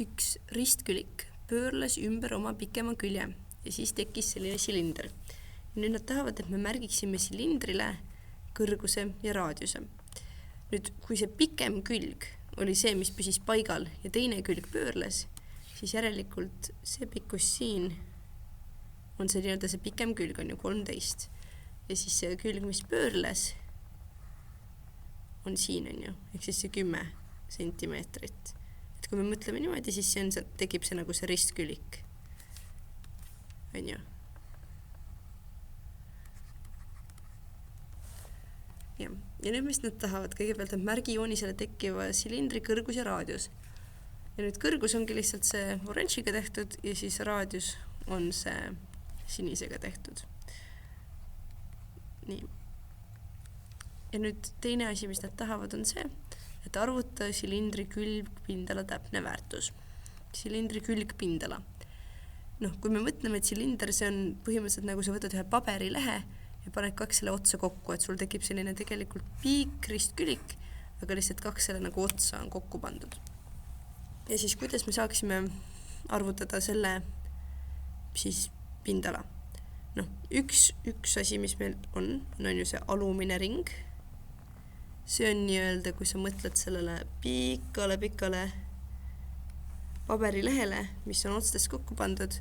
üks ristkülik pöörles ümber oma pikema külje ja siis tekkis selline silinder. Ja nüüd nad tahavad, et me märgiksime silindrile kõrguse ja raadiuse. Nüüd, kui see pikem külg oli see, mis püsis paigal ja teine külg pöörles, siis järelikult see pikkus siin on see nii-öelda see pikem külg on ju 13. Ja siis see külg, mis pöörles, on siin on ju, ehk siis see 10 sentimeetrit. Et kui me mõtleme niimoodi, siis tekib see nagu see ristkülik. On ju. Ja nüüd, mis nad tahavad, kõigepealt nad märgijoonisele tekkiva silindri kõrgus ja raadius. Ja nüüd kõrgus ongi lihtsalt see oranžiga tehtud ja siis raadius on see sinisega tehtud. Nii. Ja nüüd teine asi, mis nad tahavad, on see, et arvuta silindri külgpindala täpne väärtus. Silindri külgpindala. Kui me mõtleme, et silinder, see on põhimõtteliselt nagu sa võtad ühe paberilehe ja paned 2 selle otsa kokku, et sul tekib selline tegelikult piik, ristkülik, aga lihtsalt 2 selle nagu otsa on kokku pandud. Ja siis kuidas me saaksime arvutada selle siis pindala? Üks asi, mis meil on ju see alumine ring. See on nii-öelda, kui sa mõtled sellele pikale paberilehele, mis on otstest kokku pandud,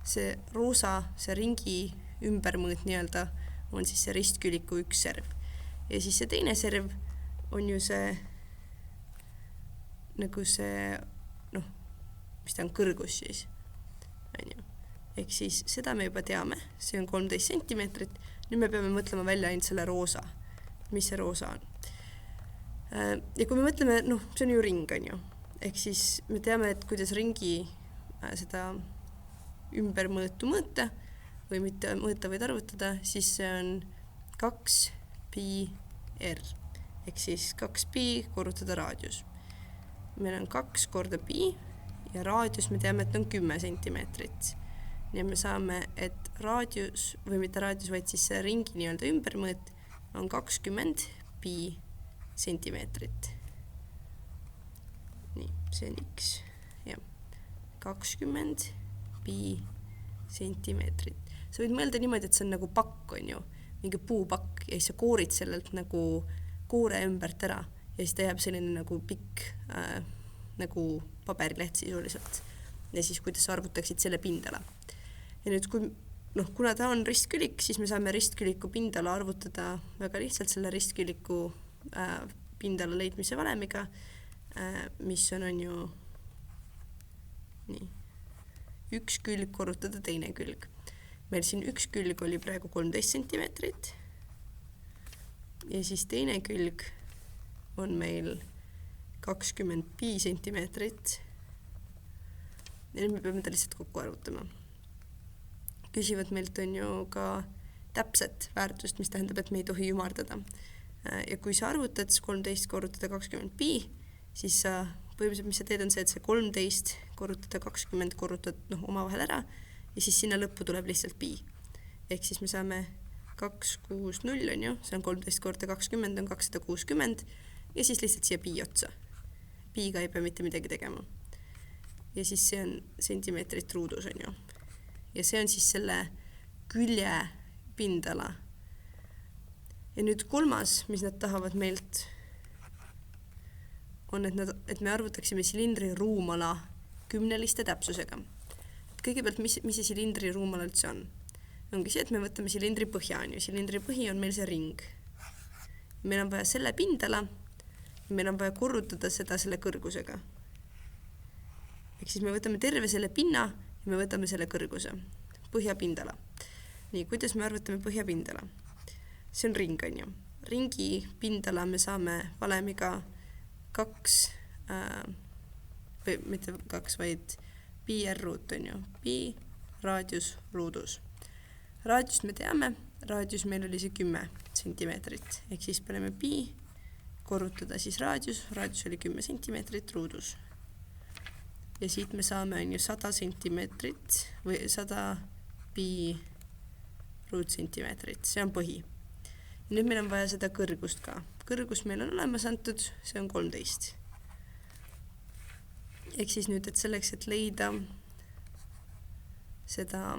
see roosa, see ringi ümbermõõt nii-öelda on siis see ristküliku üks serv. Ja siis see teine serv on ju see nagu see, mis ta on kõrgus siis. Ehk siis seda me juba teame, see on 13 sentimeetrit. Nüüd me peame mõtlema välja ainult selle roosa, mis see roosa on. Ja kui me mõtleme, see on ju ring, on ju. Ehk siis me teame, et kuidas ringi seda ümbermõõtu mõõta või mitte mõõta või arvutada, siis see on 2πr. Ehk siis 2π korrutada raadius. Meil on 2 korda pi ja raadius me teame, et on 10 sentimeetrit. Ja me saame, et raadius, või mitte raadius, vaid siis see ringi nii-öelda ümbermõõt on 20 pi sentimeetrit. Nii, see on x. Ja 20 pi sentimeetrit. Sa võid mõelda niimoodi, et see on nagu pakk, on ju, mingi puupakk ja siis sa koorid sellelt nagu koore ümbert ära ja siis ta jääb selline nagu pikk nagu paberileht sisuliselt. Ja siis kuidas sa arvutaksid selle pindala. Ja nüüd, kuna ta on ristkülik, siis me saame ristküliku pindala arvutada väga lihtsalt selle ristküliku pindala leidmise valemiga, mis on ju nii, üks külg korrutada teine külg. Meil siin üks külg oli praegu 13 sentimeetrit ja siis teine külg on meil 20 pi sentimeetrit ja nüüd me peame ta lihtsalt kokku arvutama. Küsivad meilt on ju ka täpset väärtust, mis tähendab, et me ei tohi ümardada. Ja kui sa arvutad 13 korrutada 20 pi, siis sa põhimõtteliselt, mis sa teed, on see, et see 13 korrutada 20 korrutad omavahel ära ja siis sinna lõppu tuleb lihtsalt pi. Ehk siis me saame 260 on ju, see on 13 korda 20 on 260 ja siis lihtsalt siia pi otsa. Piiga ei pea mitte midagi tegema. Ja siis see on sentimeetrit ruudus on ju. Ja see on siis selle külje pindala. Ja nüüd kolmas, mis nad tahavad meilt, on, et me arvutaksime silindri ruumala 10 täpsusega. Kõigepealt, mis see silindri ruumala üldse on? Ongi see, et me võtame silindri põhja on ju. Silindri põhi on meil see ring. Meil on vaja selle pindala ja meil on vaja korrutada seda selle kõrgusega. Ehk siis me võtame terve selle pinna ja me võtame selle kõrguse. Põhjapindala. Nii, kuidas me arvutame põhjapindala? See on ring on ju. Ringi pindala me saame valemiga 2, mitte 2, vaid pi r ruut on ju. Pi, raadius, ruudus. Raadius me teame, raadius meil oli see 10 sentimeetrit. Ehk siis paneme pi, korrutada siis raadius oli 10 sentimeetrit, ruudus. Ja siit me saame on ju 100 sentimeetrit või 100 pi ruutsentimeetrit. See on põhi. Ja nüüd meil on vaja seda kõrgust ka. Kõrgus meil on olemas antud, see on 13. ehk siis nüüd, et selleks, et leida seda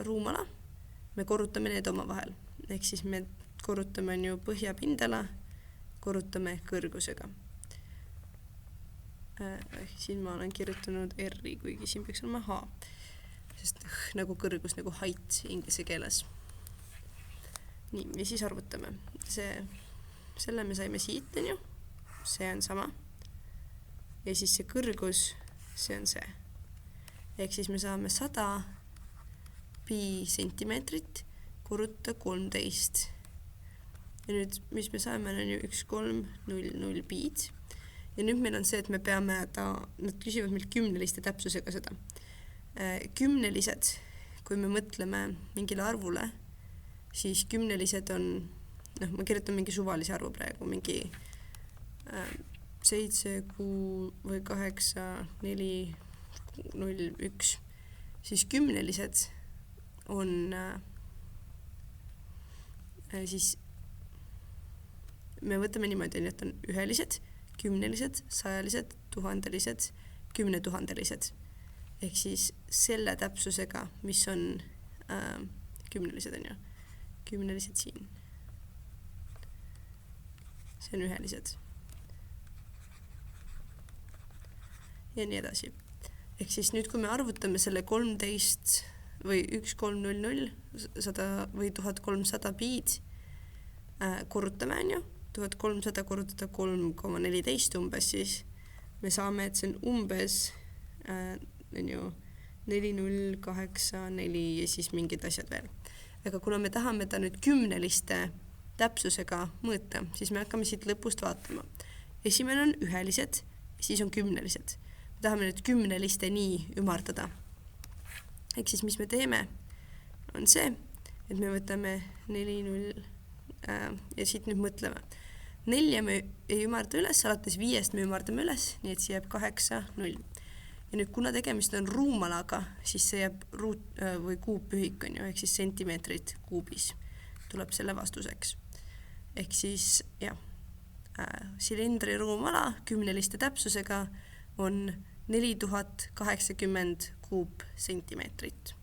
ruumala, me korrutame need omavahel. Ehk siis me korrutame on ju põhjapindala, korrutame kõrgusega. Siin ma olen kirjutanud R-i, kuigi siin peaks olema H, sest nagu kõrgus, nagu height inglise keeles. Nii, ja siis arvutame. Selle me saime siit, on ju. See on sama. Ja siis see kõrgus, see on see. Ehk siis me saame 100 pi sentimeetrit korruta 13. Ja nüüd, mis me saame, on ju 1300 piid. Ja nüüd meil on see, et me peame nad küsivad meil kümneliste täpsusega seda. Kümnelised, kui me mõtleme mingile arvule, siis kümnelised on, ma kirjutan mingi suvalise arvu praegu, mingi 7, 6 või 8, 4, 0, 1. Siis kümnelised on siis me võtame niimoodi, et on ühelised, kümnelised, sajalised, tuhandelised, 10 000-lised. Ehk siis selle täpsusega, mis on kümnelised, on ju. Kümnelised siin. See on ühelised. Ja nii edasi. Ehk siis nüüd, kui me arvutame selle 13 või 1300, 100 või 1300 piid, korrutame, on ju, 1300 korrutada 3,14 umbes, siis me saame, et see on umbes on ju 4084 ja siis mingid asjad veel. Aga kuna me tahame ta nüüd kümneliste täpsusega mõõta, siis me hakkame siit lõpust vaatama. Esimene on ühelised, siis on kümnelised. Me tahame nüüd kümnelisteni ümardada. Ehk siis, mis me teeme, on see, et me võtame 4,0 ja siit nüüd mõtleme. 4 me ei ümarda üles, alates 5 me ümardame üles, nii et see jääb 8,0. Ja nüüd, kuna tegemist on ruumalaga, siis see jääb või kuupühik on ju, ehk siis sentimeetrid kuubis tuleb selle vastuseks. Ehk siis, silindri ruumala kümneliste täpsusega on 4080 kuupsentimeetrit.